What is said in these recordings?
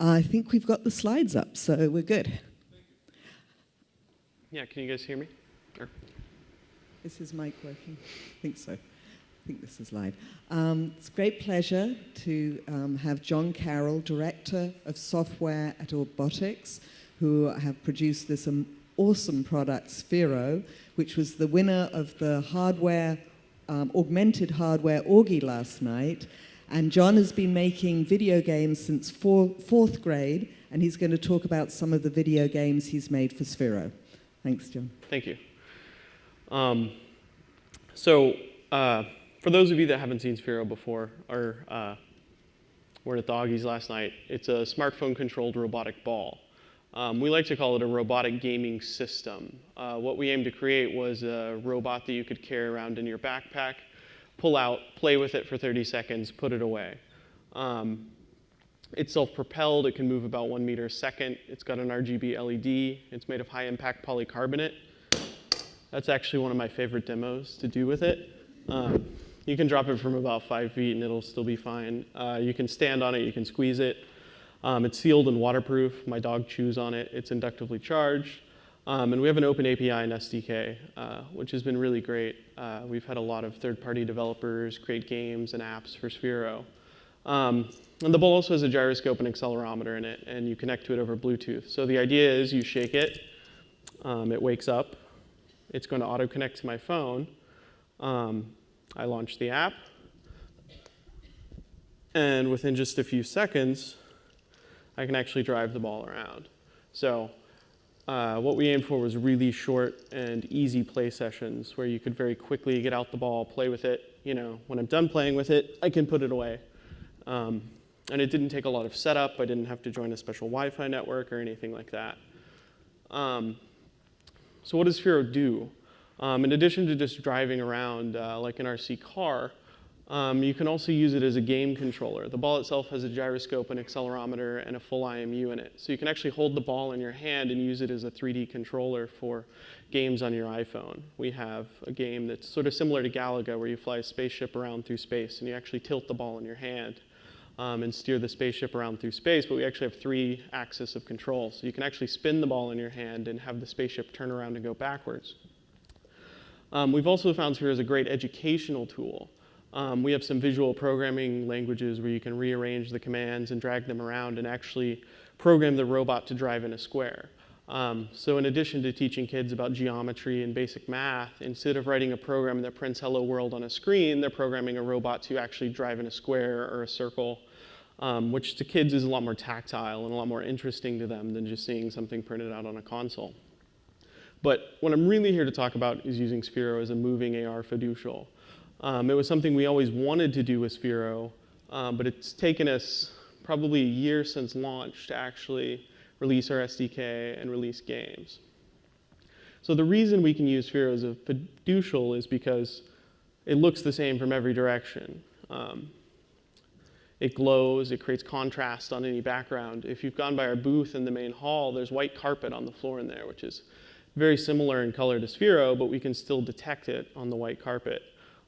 I think we've got the slides up, so we're good. Yeah, can you guys hear me? Is his mic working? I think so. I think this is live. It's a great pleasure to have Jon Carroll, Director of Software at Robotics, who have produced this awesome product, Sphero, which was the winner of the augmented hardware Augie last night. And Jon has been making video games since fourth grade, and he's going to talk about some of the video games he's made for Sphero. Thanks, Jon. Thank you. For those of you that haven't seen Sphero before, or were at the Augies last night, it's a smartphone-controlled robotic ball. We like to call it a robotic gaming system. What we aimed to create was a robot that you could carry around in your backpack, pull out, play with it for 30 seconds, put it away. It's self-propelled. It can move about 1 meter a second. It's got an RGB LED. It's made of high-impact polycarbonate. That's actually one of my favorite demos to do with it. You can drop it from about 5 feet and it'll still be fine. You can stand on it. You can squeeze it. It's sealed and waterproof. My dog chews on it. It's inductively charged. And we have an open API and SDK, which has been really great. We've had a lot of third-party developers create games and apps for Sphero. And the ball also has a gyroscope and accelerometer in it, and you connect to it over Bluetooth. So the idea is you shake it, it wakes up, it's going to auto-connect to my phone. I launch the app, and within just a few seconds, I can actually drive the ball around. So what we aimed for was really short and easy play sessions where you could very quickly get out the ball, play with it. You know, when I'm done playing with it, I can put it away. And it didn't take a lot of setup. I didn't have to join a special Wi-Fi network or anything like that. So what does Sphero do? In addition to just driving around like an RC car, you can also use it as a game controller. The ball itself has a gyroscope, an accelerometer, and a full IMU in it. So you can actually hold the ball in your hand and use it as a 3D controller for games on your iPhone. We have a game that's sort of similar to Galaga, where you fly a spaceship around through space, and you actually tilt the ball in your hand and steer the spaceship around through space, but we actually have 3 axes of control. So you can actually spin the ball in your hand and have the spaceship turn around and go backwards. We've also found Sphero as a great educational tool. We have some visual programming languages where you can rearrange the commands and drag them around and actually program the robot to drive in a square. So in addition to teaching kids about geometry and basic math, instead of writing a program that prints hello world on a screen, they're programming a robot to actually drive in a square or a circle, which to kids is a lot more tactile and a lot more interesting to them than just seeing something printed out on a console. But what I'm really here to talk about is using Sphero as a moving AR fiducial. It was something we always wanted to do with Sphero, but it's taken us probably a year since launch to actually release our SDK and release games. So the reason we can use Sphero as a fiducial is because it looks the same from every direction. It glows, it creates contrast on any background. If you've gone by our booth in the main hall, there's white carpet on the floor in there, which is very similar in color to Sphero, but we can still detect it on the white carpet.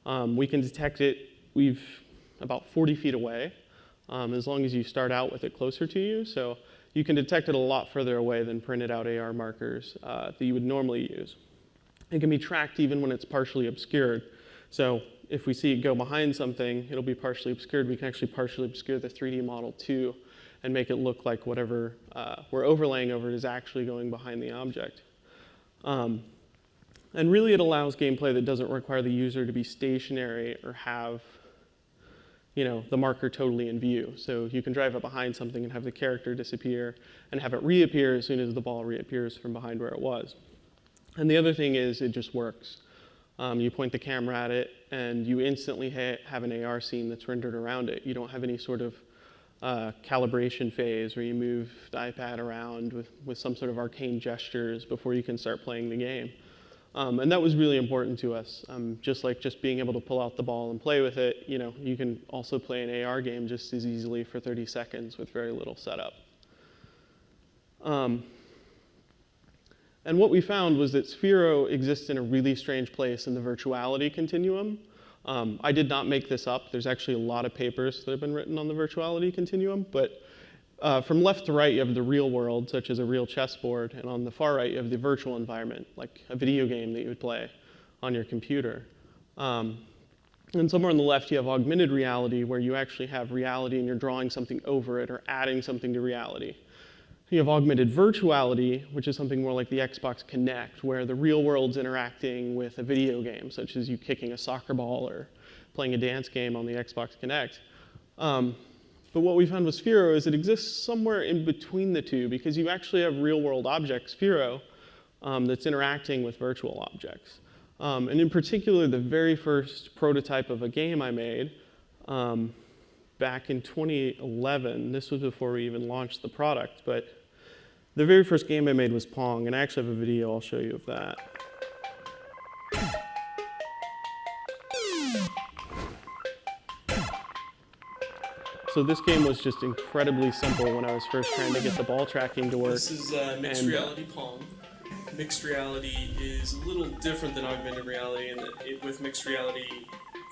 We can detect it about 40 feet away, as long as you start out with it closer to you. So you can detect it a lot further away than printed out AR markers that you would normally use. It can be tracked even when it's partially obscured. So if we see it go behind something, it'll be partially obscured. We can actually partially obscure the 3D model too and make it look like whatever we're overlaying over it is actually going behind the object. And really, it allows gameplay that doesn't require the user to be stationary or have, the marker totally in view. So you can drive up behind something and have the character disappear and have it reappear as soon as the ball reappears from behind where it was. And the other thing is it just works. You point the camera at it, and you instantly have an AR scene that's rendered around it. You don't have any sort of calibration phase where you move the iPad around with some sort of arcane gestures before you can start playing the game. And that was really important to us. Just being able to pull out the ball and play with it, you can also play an AR game just as easily for 30 seconds with very little setup. And what we found was that Sphero exists in a really strange place in the virtuality continuum. I did not make this up. There's actually a lot of papers that have been written on the virtuality continuum, but from left to right, you have the real world, such as a real chessboard, and on the far right, you have the virtual environment, like a video game that you would play on your computer. And somewhere on the left, you have augmented reality, where you actually have reality and you're drawing something over it or adding something to reality. You have augmented virtuality, which is something more like the Xbox Kinect, where the real world's interacting with a video game, such as you kicking a soccer ball or playing a dance game on the Xbox Kinect. But what we found with Sphero is it exists somewhere in between the two, because you actually have real-world object, Sphero, that's interacting with virtual objects. And in particular, the very first prototype of a game I made back in 2011, this was before we even launched the product, but the very first game I made was Pong, and I actually have a video I'll show you of that. So this game was just incredibly simple when I was first trying to get the ball tracking to work. This is mixed reality Pong. Mixed reality is a little different than augmented reality in that with mixed reality,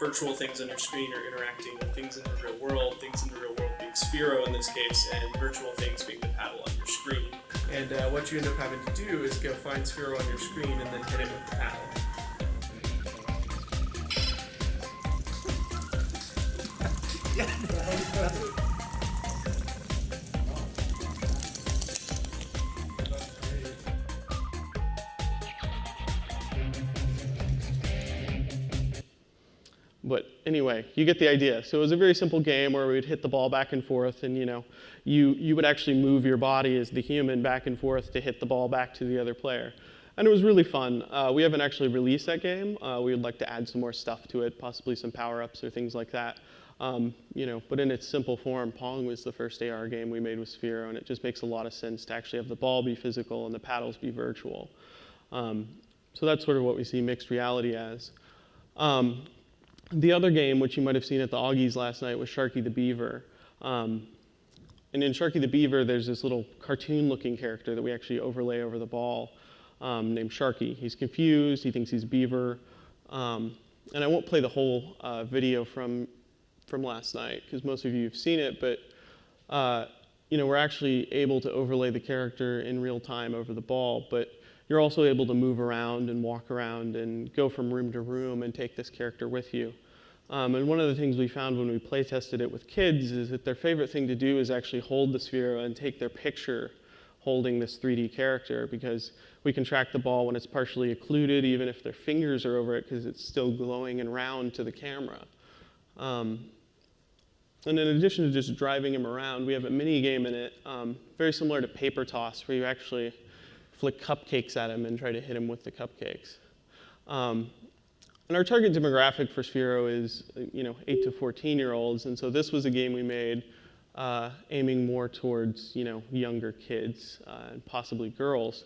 virtual things on your screen are interacting with things in the real world, things in the real world being Sphero in this case, and virtual things being the paddle on your screen. And what you end up having to do is go find Sphero on your screen and then hit it with the paddle. But anyway, you get the idea. So it was a very simple game where we would hit the ball back and forth, and you would actually move your body as the human back and forth to hit the ball back to the other player. And it was really fun. We haven't actually released that game. We would like to add some more stuff to it, possibly some power-ups or things like that. But in its simple form, Pong was the first AR game we made with Sphero, and it just makes a lot of sense to actually have the ball be physical and the paddles be virtual. So that's sort of what we see mixed reality as. The other game, which you might have seen at the Augies last night, was Sharky the Beaver. And in Sharky the Beaver, there's this little cartoon-looking character that we actually overlay over the ball named Sharky. He's confused. He thinks he's a beaver. And I won't play the whole video from last night, because most of you have seen it, but we're actually able to overlay the character in real time over the ball, but you're also able to move around and walk around and go from room to room and take this character with you. And one of the things we found when we play tested it with kids is that their favorite thing to do is actually hold the Sphero and take their picture holding this 3D character, because we can track the ball when it's partially occluded, even if their fingers are over it, because it's still glowing and round to the camera. And in addition to just driving him around, we have a mini game in it, very similar to paper toss, where you actually flick cupcakes at him and try to hit him with the cupcakes. And our target demographic for Sphero is 8 to 14-year-olds, and so this was a game we made aiming more towards younger kids and possibly girls.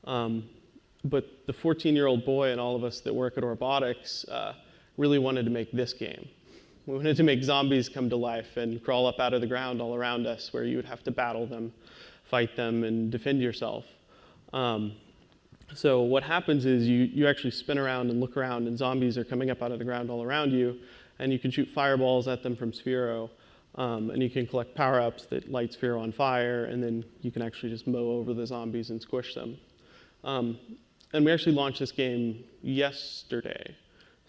But the 14-year-old boy and all of us that work at Robotics really wanted to make this game. We wanted to make zombies come to life and crawl up out of the ground all around us, where you would have to battle them, fight them, and defend yourself. So what happens is you actually spin around and look around, and zombies are coming up out of the ground all around you, and you can shoot fireballs at them from Sphero, and you can collect power-ups that light Sphero on fire, and then you can actually just mow over the zombies and squish them. And we actually launched this game yesterday.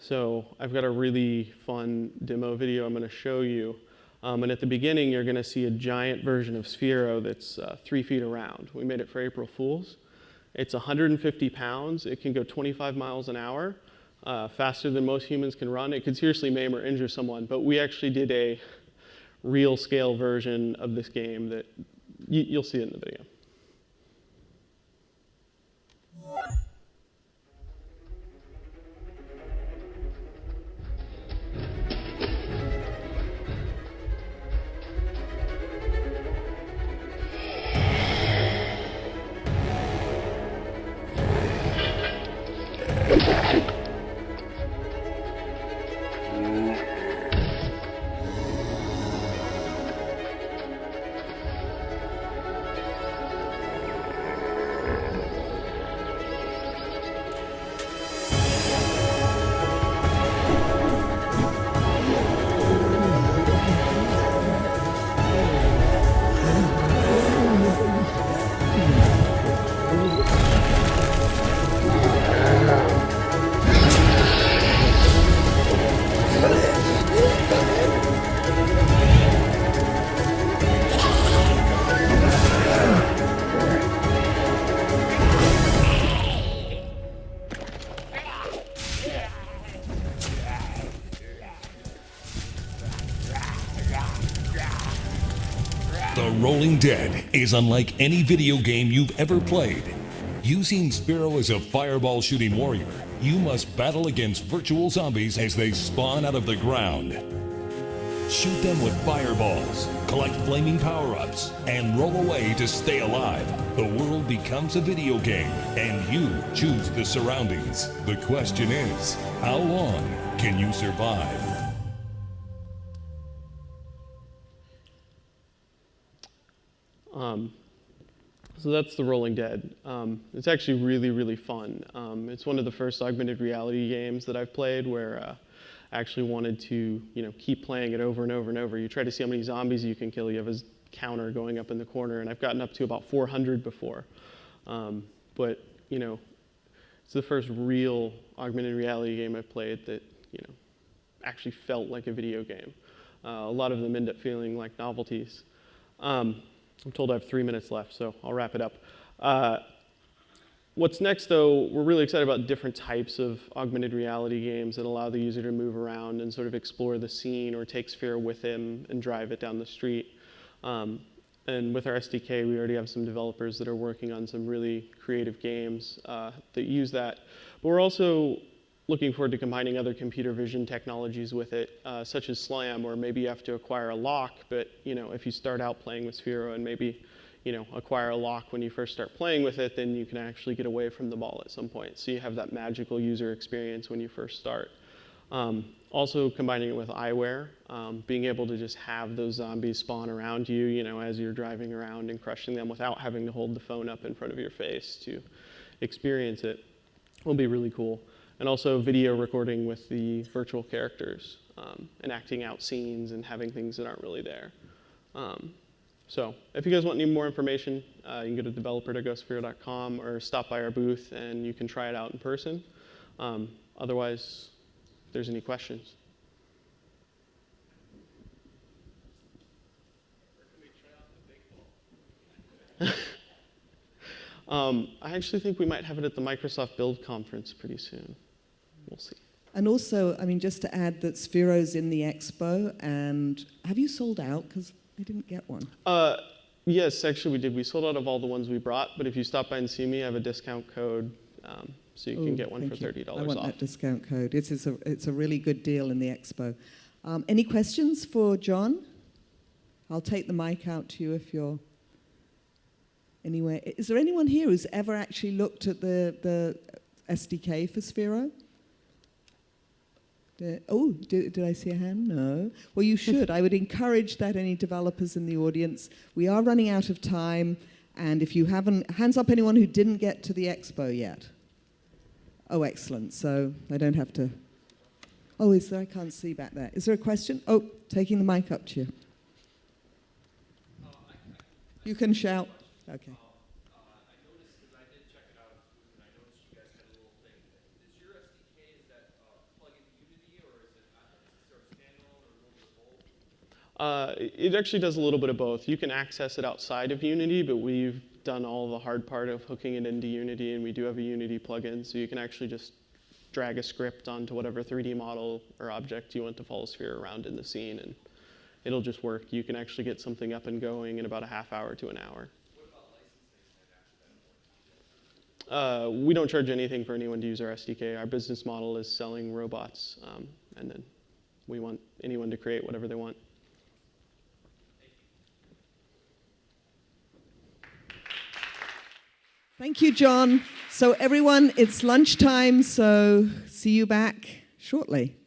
So I've got a really fun demo video I'm going to show you. And at the beginning, you're going to see a giant version of Sphero that's 3 feet around. We made it for April Fools. It's 150 pounds. It can go 25 miles an hour, faster than most humans can run. It could seriously maim or injure someone. But we actually did a real scale version of this game that you'll see it in the video. The Rolling Dead is unlike any video game you've ever played. Using Sphero as a fireball shooting warrior, you must battle against virtual zombies as they spawn out of the ground. Shoot them with fireballs, collect flaming power-ups, and roll away to stay alive. The world becomes a video game, and you choose the surroundings. The question is, how long can you survive? So that's The Rolling Dead. It's actually really, really fun. It's one of the first augmented reality games that I've played where I actually wanted to, keep playing it over and over and over. You try to see how many zombies you can kill. You have a counter going up in the corner, and I've gotten up to about 400 before. But it's the first real augmented reality game I've played that, actually felt like a video game. A lot of them end up feeling like novelties. I'm told I have 3 minutes left, so I'll wrap it up. What's next, though, we're really excited about different types of augmented reality games that allow the user to move around and sort of explore the scene or take Sphero with him and drive it down the street. And with our SDK, we already have some developers that are working on some really creative games that use that. But we're also looking forward to combining other computer vision technologies with it, such as SLAM, where maybe you have to acquire a lock, but if you start out playing with Sphero and maybe acquire a lock when you first start playing with it, then you can actually get away from the ball at some point. So you have that magical user experience when you first start. Also combining it with eyewear, being able to just have those zombies spawn around you, as you're driving around and crushing them without having to hold the phone up in front of your face to experience it will be really cool. And also video recording with the virtual characters and acting out scenes and having things that aren't really there. So if you guys want any more information, you can go to developer.sphero.com or stop by our booth and you can try it out in person. Otherwise, if there's any questions. I actually think we might have it at the Microsoft Build conference pretty soon. We'll see. And also, just to add that Sphero's in the expo, and have you sold out? Because I didn't get one. Yes, actually we did. We sold out of all the ones we brought, but if you stop by and see me, I have a discount code, so you can get one for $30 off. I want that discount code. It's a really good deal in the expo. Any questions for Jon? I'll take the mic out to you if you're... Anyway, is there anyone here who's ever actually looked at the SDK for Sphero? Did I see a hand? No. Well, you should. I would encourage that, any developers in the audience. We are running out of time, and if you haven't, hands up anyone who didn't get to the expo yet. Oh, excellent. So I don't have to... Oh, is there? I can't see back there. Is there a question? Oh, taking the mic up to you. You can shout. Okay. I noticed, because I did check it out, and I noticed you guys had a little thing. Is your SDK, is that plug into Unity, or is it sort of standalone, or a little bit of both? It actually does a little bit of both. You can access it outside of Unity, but we've done all the hard part of hooking it into Unity, and we do have a Unity plugin, so you can actually just drag a script onto whatever 3D model or object you want to follow Sphero around in the scene, and it'll just work. You can actually get something up and going in about a half hour to an hour. We don't charge anything for anyone to use our SDK. Our business model is selling robots, and then we want anyone to create whatever they want. Thank you, Jon. So everyone, it's lunchtime, so see you back shortly.